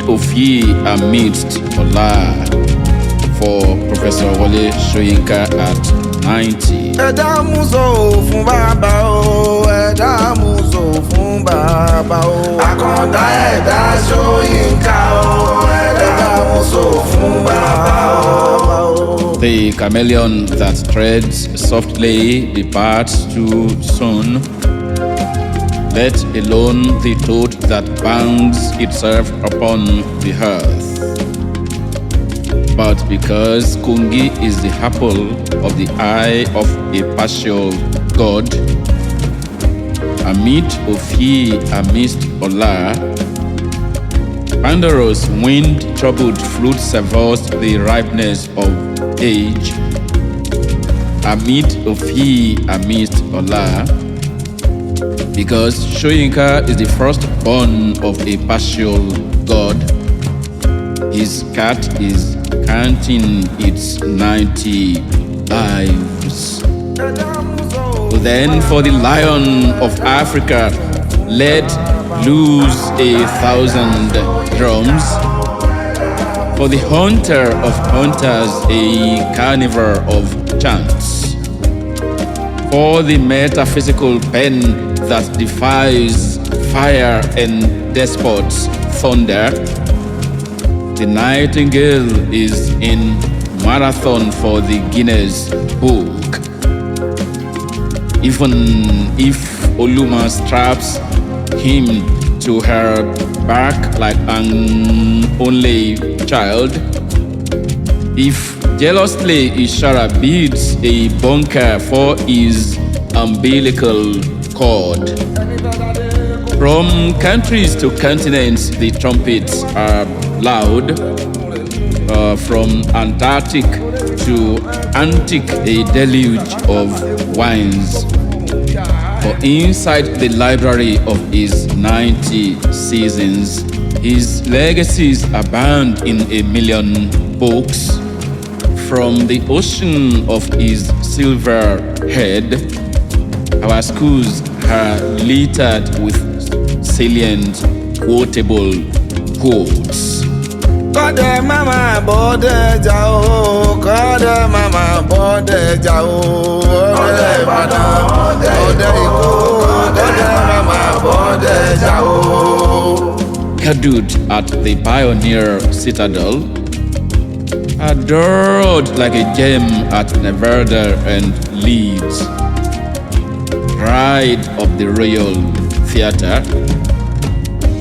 Òfíì Amidst for Professor Wole Soyinka at 90. Ẹ̀dá múso fún bàbá o, ẹ̀dá múso fún bàbá o. Àkàndá ẹ̀dá Soyinka o, ẹ̀dá múso fún bàbá o. The chameleon that treads softly departs too soon, let alone the toad that bangs itself upon the earth. But because Kungi is the apple of the eye of a partial god, Òfíì Amidst Pandaros wind-troubled flute savors the ripeness of age. Òfíì Amidst because Soyinka is the firstborn of a partial god, his cat is counting its 90 lives. Then for the lion of Africa, let loose 1,000 drums. For the hunter of hunters, a carnival of chants. For the metaphysical pen that defies fire and despots' thunder, the nightingale is in marathon for the Guinness Book. Even if Oluma straps him to her back like an only child, if jealously Ishara beats a bunker for his umbilical cord. From countries to continents, the trumpets are loud. From Antarctic to Antic, a deluge of wines. For inside the library of his 90 seasons, his legacies abound in 1,000,000 books. From the ocean of his silver head, our schools are littered with salient, quotable quotes. Kọ́dẹ̀ mama bọ́dẹ̀ jà o, kọ́dẹ̀ mama bọ́dẹ̀ jà o. Ọ̀dẹ̀ Ìbàdàn, ọ̀dẹ̀ Èkó, kọ́dẹ̀ mama bọ́dẹ̀ jà o. Cadooed at the pioneer citadel, adored like a gem at Nevada and Leeds, pride of the Royal Theatre,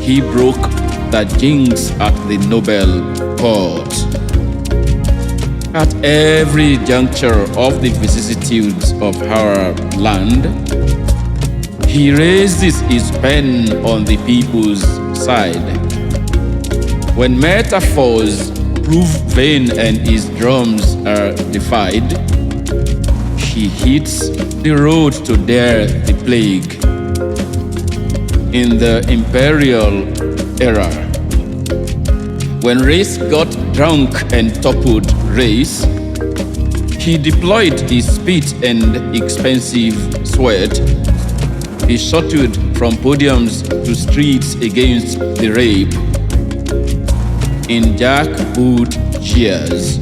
he broke the jinx at the Nobel Court. At every juncture of the vicissitudes of our land, he raises his pen on the people's side. When metaphors prove vain and his drums are defied, he hits the road to dare the plague. In the imperial era, when race got drunk and toppled race, he deployed his spit and expensive sweat. He shuttled from podiums to streets against the rape. In jackboot cheers,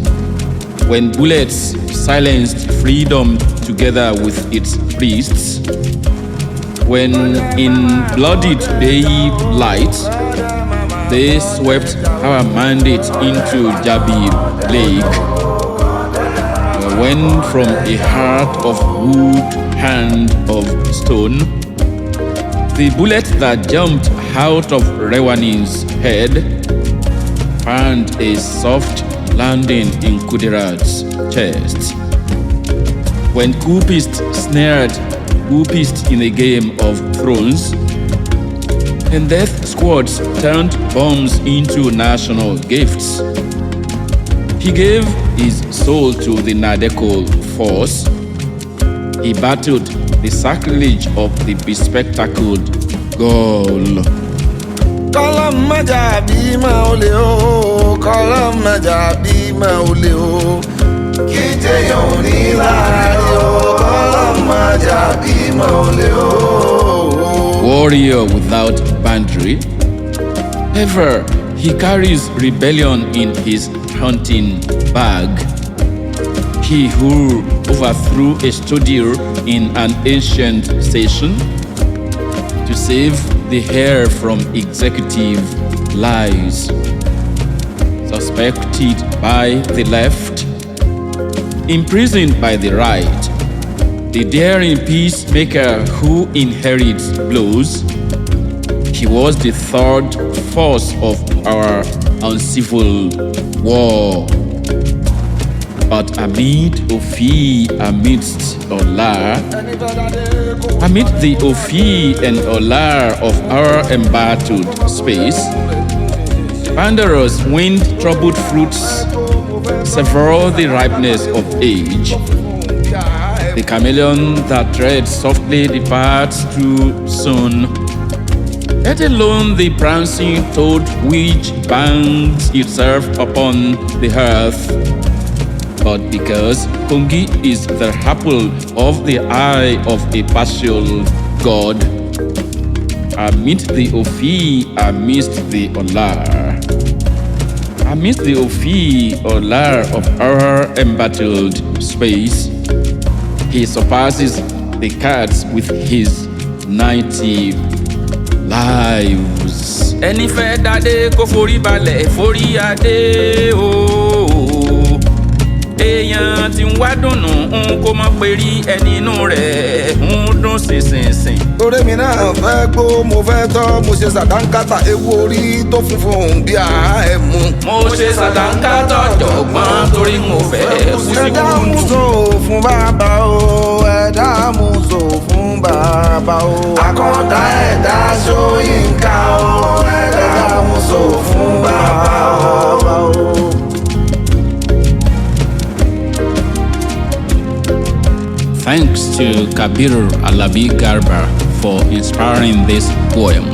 when bullets silenced freedom together with its priests, when in bloodied daylight they swept our mandate into Jabi Lake, when from a heart of wood, hand of stone, the bullet that jumped out of Rewanin's head found a soft landing in Kudirat's chest. When Kupist snared Kupist in a game of thrones, and death squads turned bombs into national gifts, he gave his soul to the Nadeko force. He battled the sacrilege of the bespectacled Gaul. Kọ́lọ́m mẹ́jà bí máa ó lè o, kọ́lọ́m mẹ́jà bí máa ó lè o. Kí jẹ́yàn ò ní láàárín o, kọ́lọ́m mẹ́jà bí máa ó lè o. Warrior without boundary, ever He carries rebellion in his hunting bag. He who overthrew a studio in an ancient station to save the hair from executive lies. Suspected by the left, imprisoned by the right, the daring peacemaker who inherits blows. He was the third force of our uncivil war. But amid Òfíì, amidst Ọlá, amid the Òfíì and Ọlá of our embattled space, wanderers wind troubled fruits, sever the ripeness of age. The chameleon that treads softly departs too soon, let alone the prancing toad which bangs itself upon the earth. But because Kongi is the apple of the eye of a partial god, amidst the Òfíì, amidst the Ọlá, amidst the Òfíì, Ọlá of our embattled space, he surpasses the cats with his 90 lives. Ẹni fẹ́ dádé kó forí balẹ̀ forí adé o. Èèyàn tí ń wá dùnnú ń kó mọ́ pé rí ẹni inú rẹ̀ ń dún sínsìnsìn. Orí mi náà fẹ́ gbó, mo fẹ́ tọ́, mo ṣe sàdánkátà ewu orí tó funfun bí àámu. Mo ṣe sàdánkátà jọ̀gbọ́n torí mo fẹ́ kú sí Ẹ̀dá kúrú. múso fún bàbá o, ẹ̀dá múso fún bàbá o. Àkàndá ẹ̀dá Ṣóyínká o, ẹ̀dá múso fún bàbá o. Thanks to Kabir Alabi Garba for inspiring this poem.